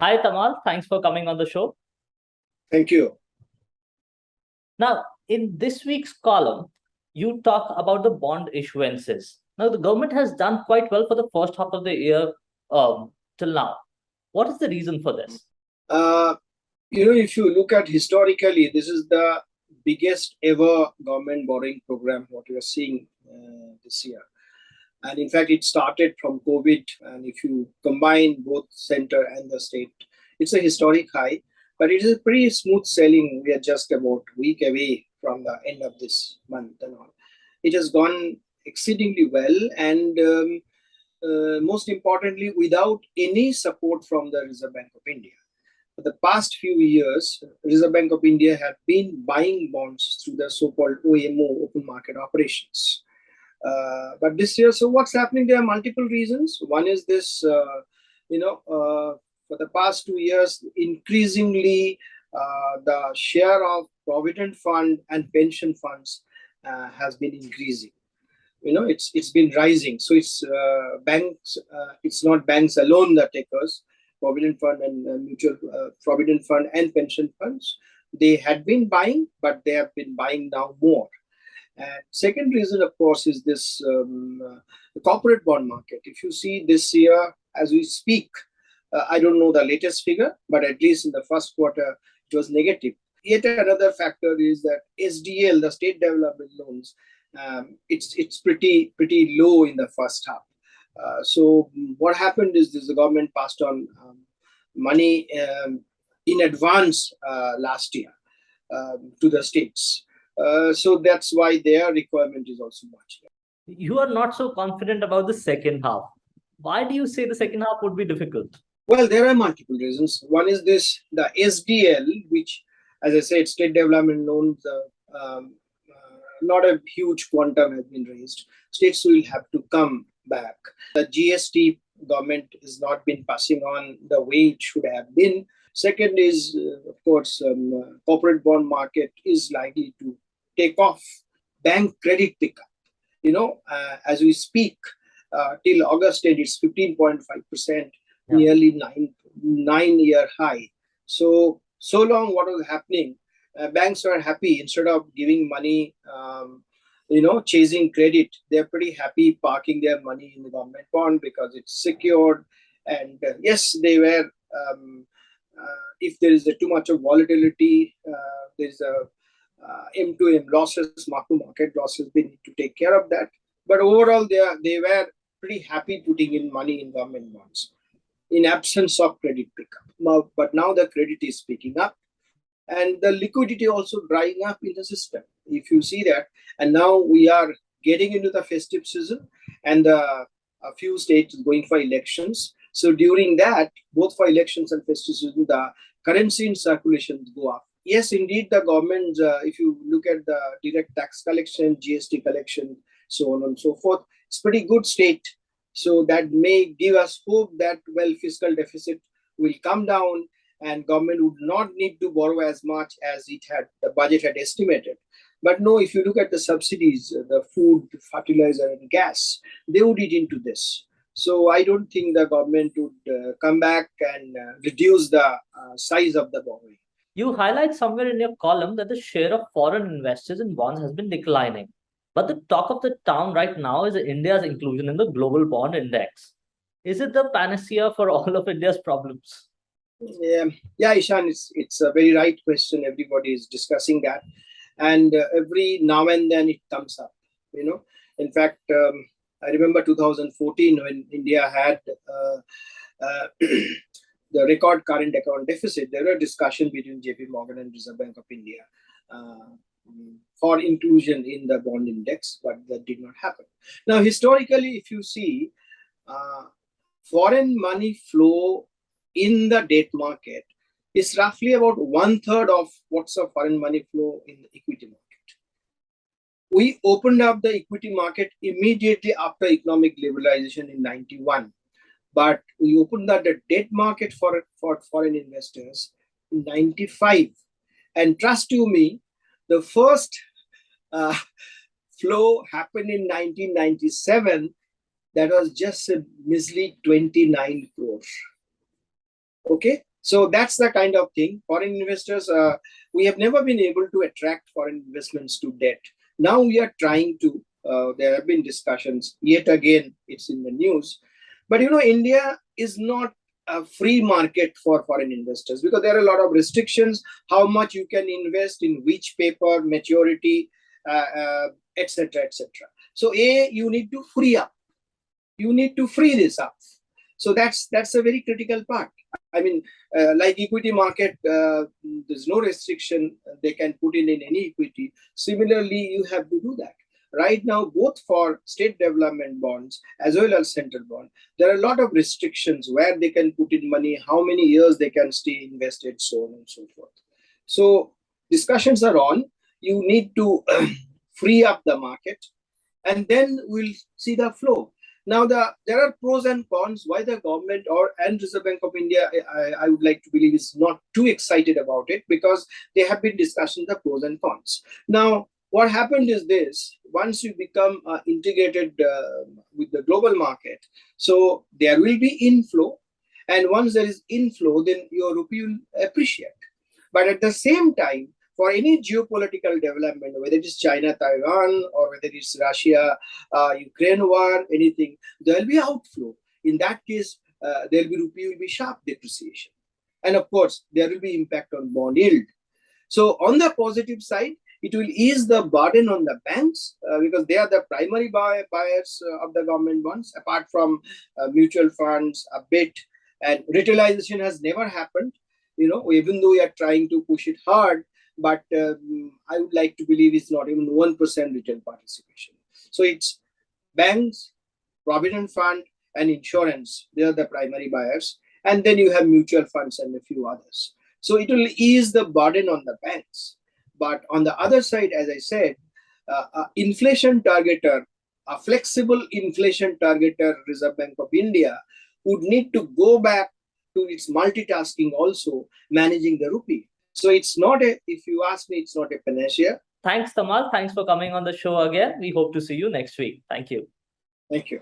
Hi, Tamal. Thanks for coming on the show. Thank you. Now, in this week's column, you talk about the bond issuances. Now, the government has done quite well for the first half of the year till now. What is the reason for this? If you look at historically, this is the biggest ever government borrowing program, what we are seeing this year. And in fact, it started from COVID. And if you combine both center and the state, it's a historic high. But it is pretty smooth sailing. We are just about a week away from the end of this month and all. It has gone exceedingly well. And most importantly, without any support from the Reserve Bank of India. For the past few years, Reserve Bank of India have been buying bonds through the so-called OMO, open market operations. But this year, so what's happening? There are multiple reasons. One is this, for the past 2 years, increasingly the share of provident fund and pension funds has been increasing. It's been rising. So it's banks. It's not banks alone that takers. Provident fund and mutual provident fund and pension funds. They had been buying, but they have been buying now more. And second reason, of course, is this the corporate bond market. If you see this year, as we speak, I don't know the latest figure, but at least in the first quarter, it was negative. Yet another factor is that SDL, the state development loans, it's pretty low in the first half. So what happened is this: the government passed on money in advance last year to the states. So that's why their requirement is also much less. You are not so confident about the second half. Why do you say the second half would be difficult? Well, there are multiple reasons. One is this: the SDL, which, as I said, state development loans, not a huge quantum has been raised. States will have to come back. The GST government has not been passing on the way it should have been. Second is, of course, corporate bond market is likely to take off. Bank credit pickup. As we speak, till August end, it's 15.5%, nearly 9-year high. So long, what was happening? Banks are happy. Instead of giving money, chasing credit, they're pretty happy parking their money in the government bond because it's secured. And yes, they were. If there is too much of volatility, there's a M2M losses, mark-to-market losses. They need to take care of that. But overall, they were pretty happy putting in money in government bonds in absence of credit pickup. But now the credit is picking up, and the liquidity also drying up in the system. If you see that, and now we are getting into the festive season, and a few states going for elections. So during that, both for elections and festive season, the currency in circulation go up. Yes, indeed, the government, if you look at the direct tax collection, GST collection, so on and so forth, it's pretty good state. So that may give us hope that, well, fiscal deficit will come down and government would not need to borrow as much as the budget had estimated. But no, if you look at the subsidies, the food, fertilizer, and gas, they would eat into this. So I don't think the government would come back and reduce the size of the borrowing. You highlight somewhere in your column that the share of foreign investors in bonds has been declining. But the talk of the town right now is India's inclusion in the global bond index. Is it the panacea for all of India's problems? Yeah, Ishan, it's a very right question. Everybody is discussing that. And every now and then it comes up, In fact, I remember 2014 when India had the record current account deficit. There were discussions between JP Morgan and Reserve Bank of India for inclusion in the bond index, but that did not happen. Now, historically, if you see, foreign money flow in the debt market is roughly about 1/3 of what's the foreign money flow in the equity market. We opened up the equity market immediately after economic liberalization in 91. But we opened up the debt market for foreign investors in 95. And trust you me, the first flow happened in 1997. That was just a measly 29 crores. Okay, So that's the kind of thing. Foreign investors, we have never been able to attract foreign investments to debt. Now we are trying to. There have been discussions. Yet again, it's in the news. But India is not a free market for foreign investors because there are a lot of restrictions. How much you can invest in which paper, maturity, etc., etc. So you need to free up. You need to free this up. So that's a very critical part. I mean, like equity market, there's no restriction. They can put in any equity. Similarly, you have to do that. Right now, both for state development bonds as well as central bond, there are a lot of restrictions where they can put in money, how many years they can stay invested, so on and so forth. So discussions are on. You need to free up the market, and then we'll see the flow. Now, there are pros and cons why the government and Reserve Bank of India, I would like to believe, is not too excited about it because they have been discussing the pros and cons. Now, what happened is this: once you become integrated with the global market, so there will be inflow, and once there is inflow, then your rupee will appreciate. But at the same time, for any geopolitical development, whether it is China, Taiwan, or whether it is Russia, Ukraine war, anything, there will be outflow. In that case, there will be rupee will be sharp depreciation. And of course, there will be impact on bond yield. So on the positive side, it will ease the burden on the banks because they are the primary buyers of the government bonds, apart from mutual funds, a bit. And retailization has never happened, even though we are trying to push it hard. But I would like to believe it's not even 1% retail participation. So it's banks, provident fund, and insurance. They are the primary buyers. And then you have mutual funds and a few others. So it will ease the burden on the banks. But on the other side, as I said, inflation targeter, a flexible inflation targeter, Reserve Bank of India, would need to go back to its multitasking also, managing the rupee. So it's not if you ask me, it's not a panacea. Thanks, Tamal. Thanks for coming on the show again. We hope to see you next week. Thank you. Thank you.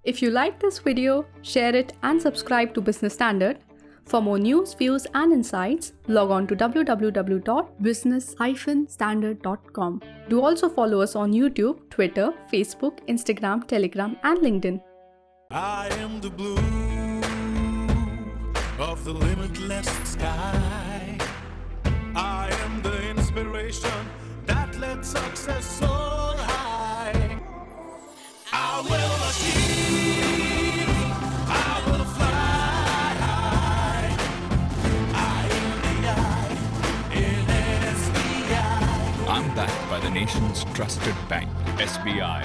If you like this video, share it and subscribe to Business Standard. For more news, views and insights, log on to www.business-standard.com. Do also follow us on YouTube, Twitter, Facebook, Instagram, Telegram and LinkedIn. I am the blue of the limitless sky. I am the inspiration that led success soar high. I will achieve, I will fly high. I am the I in SBI. I'm backed by the nation's trusted bank, SBI,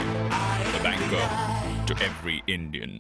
the banker to every Indian.